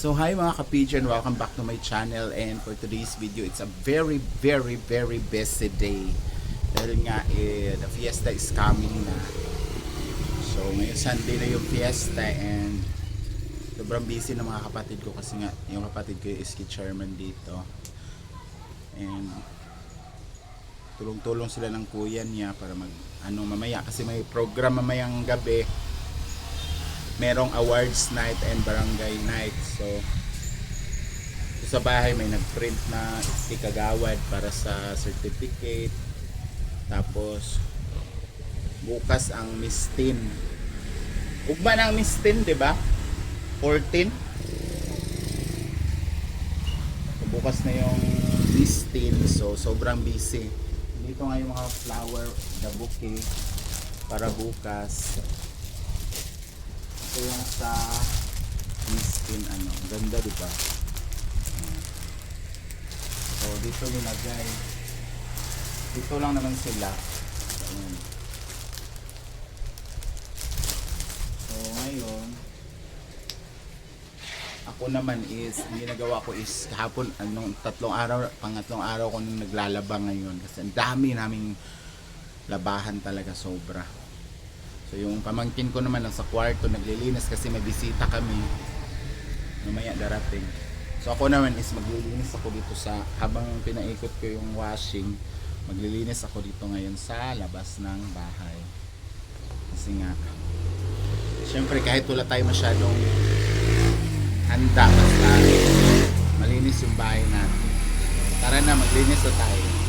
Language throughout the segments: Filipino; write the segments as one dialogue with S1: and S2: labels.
S1: So hi mga ka-pigeon, welcome back to my channel, and for today's video, it's a very busy day. Dahil nga the fiesta is coming na. So ngayon Sunday na yung fiesta, and sobrang busy ng mga kapatid ko kasi nga yung kapatid ko is chairman dito. And tulong-tulong sila ng kuya niya para mamaya kasi may program mamayang gabi. Merong awards night and barangay night. So sa bahay may nagprint na ikagawad para sa certificate. Tapos bukas ang mistin. Ugma ng mistin, 'di ba? 14. So, bukas na yung mistin. So sobrang busy. Dito nga yung mga flower, the bouquet para bukas. Ito yung sa mistin, ganda, diba? So dito nilagay, dito lang naman sila. So ngayon ako naman is, ang ginagawa ko is kahapon, pangatlong araw ko nung naglalaba ngayon kasi ang dami naming labahan talaga, sobra. So yung pamangkin ko naman nasa kwarto naglilinis kasi may bisita kami mamaya darating. So ako naman is maglilinis ako dito habang pinaikot ko yung washing, maglilinis ako dito ngayon sa labas ng bahay. Kasi nga syempre kahit wala tayo masyadong handa, basta malinis yung bahay natin. Tara na, maglinis na tayo.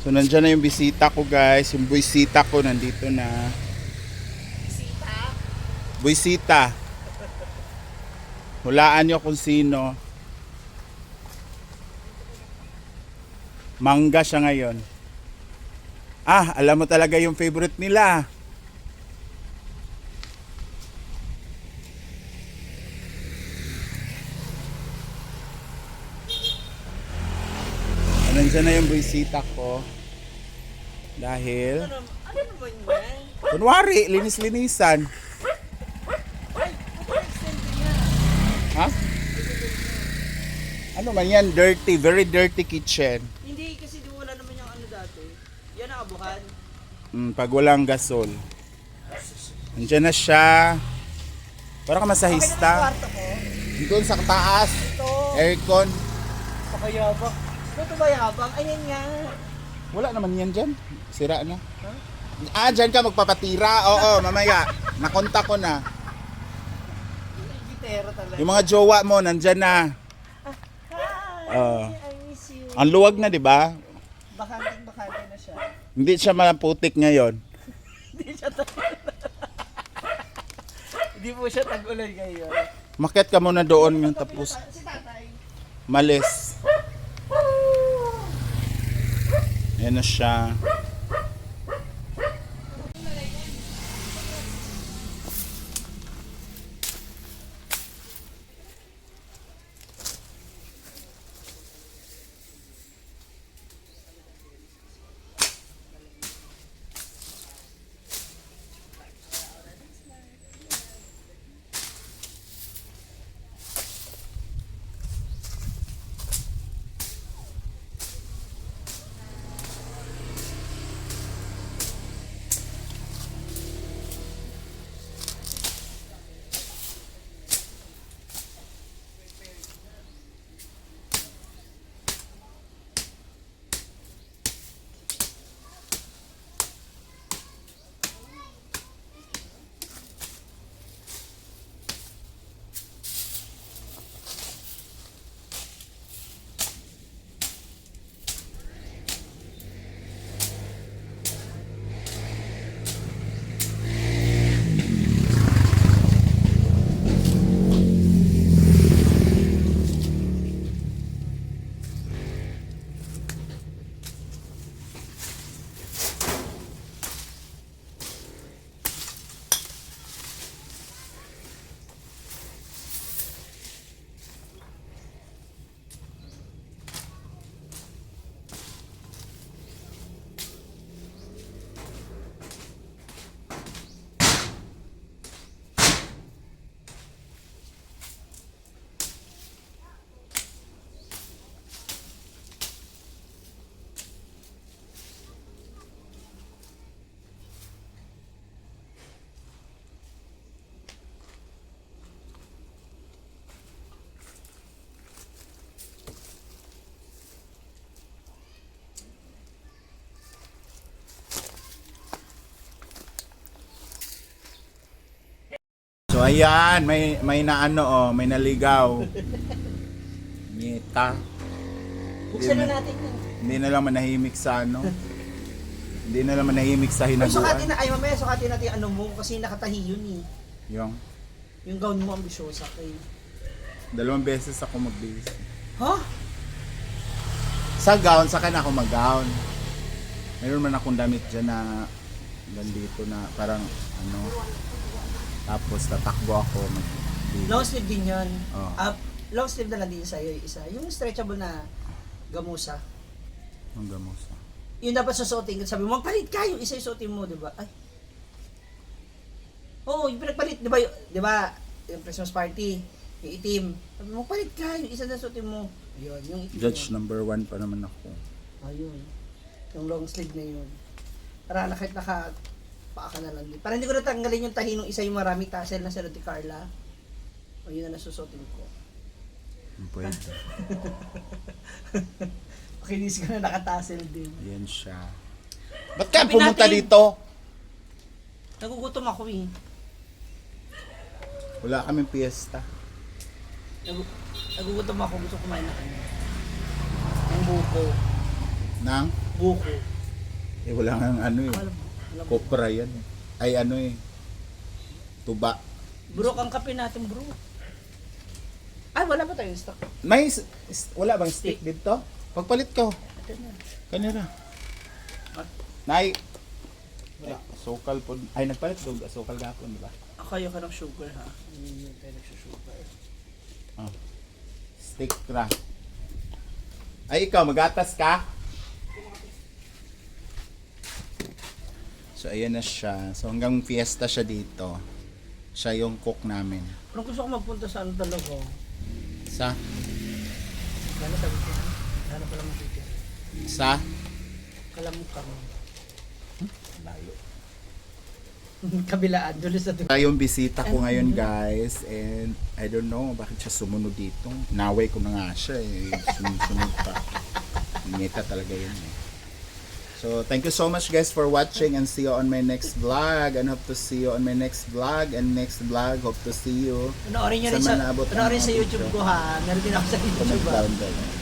S1: So nandyan na yung bisita ko guys. Yung buisita ko nandito na. Buisita. Hulaan nyo kung sino. Mangga siya ngayon. Ah, alam mo talaga yung favorite nila. Nandiyan na yung buisita ko. Dahil
S2: Ano naman yan?
S1: kunwari, linis-linisan.
S2: Ay, extend yan.
S1: Ha? Ano man yan? Dirty, very dirty kitchen.
S2: Hindi, kasi di wala naman yung ano dati. Yan ang abuhan.
S1: Pag walang gasol. Nandiyan na siya. Para ka
S2: Okay na
S1: masahista.
S2: yung kwarto ko.
S1: Doon sa taas.
S2: Ito.
S1: Aircon.
S2: Sa kayabang. Ito ba yabang? Ayan nga.
S1: Wala naman yan dyan. Sira na. Ah, dyan ka magpapatira. Oo, mamaya. Nakontak ko na.
S2: Gitero talaga.
S1: Yung mga jowa mo, nandyan na.
S2: Hi, I miss you.
S1: Ang luwag na, di ba?
S2: Bakante na siya.
S1: Hindi siya maputik ngayon.
S2: Hindi siya Hindi po siya tag-ulan ngayon.
S1: Maket ka muna doon yung tapos
S2: Si tatay.
S1: malis. Ayan na siya. So ayan, may naano oh, may naligaw. Mita.
S2: Buksan na natin yun.
S1: Hindi na lang manahimik sa ano. Hindi na lang manahimik sa
S2: Ay, sukatin
S1: hinaguan.
S2: na, ay mamaya sukatin natin yung ano mo kasi nakatahi yun eh.
S1: Yung
S2: Yung gown mo ambisyosa kay.
S1: 2 beses ako magbihis.
S2: Ha?
S1: Sa gown, sa kana ako mag-gown. Mayroon man akong damit dyan na ganito na parang ano. Tapos tatakbo ako mag-bihis.
S2: Long sleeve din yun.
S1: Oo.
S2: Long sleeve na lang din sa'yo yung isa. Yung stretchable na gamusa.
S1: Hanggang mo sa.
S2: Yung dapat susuotin. Sabi mo, magpalit ka yung isa yung suotin mo, di ba? Ay. Oo, yung pinagpalit, di ba? Di ba? Yung Christmas party, yung itim. Sabi mo, magpalit ka yung isa na suotin mo. Yun, yung itim.
S1: Judge
S2: yun.
S1: number 1 pa naman ako.
S2: Ayun. Yung long sleeve na yun. Para kahit paa ka na lang din. Para hindi ko natanggalin yung tahi nung isa yung maraming tassel na sa Roti Carla. O yun na nasusuotin ko.
S1: Pwede.
S2: Pakinis ko na nakatassel din.
S1: Ayan siya. Ba't ka
S2: Sabi
S1: pumunta
S2: natin-
S1: dito?
S2: Nagugutom ako eh.
S1: Wala kaming piyesta.
S2: Nagugutom ako. Gusto kumain na ano. Yung buko.
S1: Nang?
S2: Buko.
S1: Eh, wala nga ano eh.
S2: Alam mo.
S1: Kopra yan eh. Ay ano eh. Tuba.
S2: Bro, ang kape natin, bro. Ay, wala ba tayong stock?
S1: May, wala bang stick dito? Pagpalit ko.
S2: Ito na.
S1: Kanina.
S2: Ah.
S1: Nay. Wala. Sukal po. Ay, nagpalit daw. Sukal gapon, di ba?
S2: Akayo ka ng sugar, ha? Hindi tayo nagsusugar.
S1: Oh. Stick ra. Ay, ikaw, magatas ka? So, ayan na siya. So, hanggang fiesta siya dito. Siya yung cook namin.
S2: Pero gusto ko magpunta sa ano talaga.
S1: Sa?
S2: Sana sabi ko, sana pala makikita.
S1: Sa?
S2: Kalamukang.
S1: Layo.
S2: Kabilaan, dulo sa dulo.
S1: Yung bisita ko ngayon, guys. And I don't know bakit siya sumunod dito. Naway ko na nga siya eh. Sunod pa. Ngita talaga yun eh. So, thank you so much guys for watching and see you on my next vlog. And hope to see you on my next vlog. And next vlog, hope to see you.
S2: Panoorin nyo rin sa,
S1: Manabot ang
S2: panoorin sa
S1: mga
S2: YouTube
S1: video.
S2: ko, ha? Meron din ako sa YouTube, ha?
S1: Comment down below.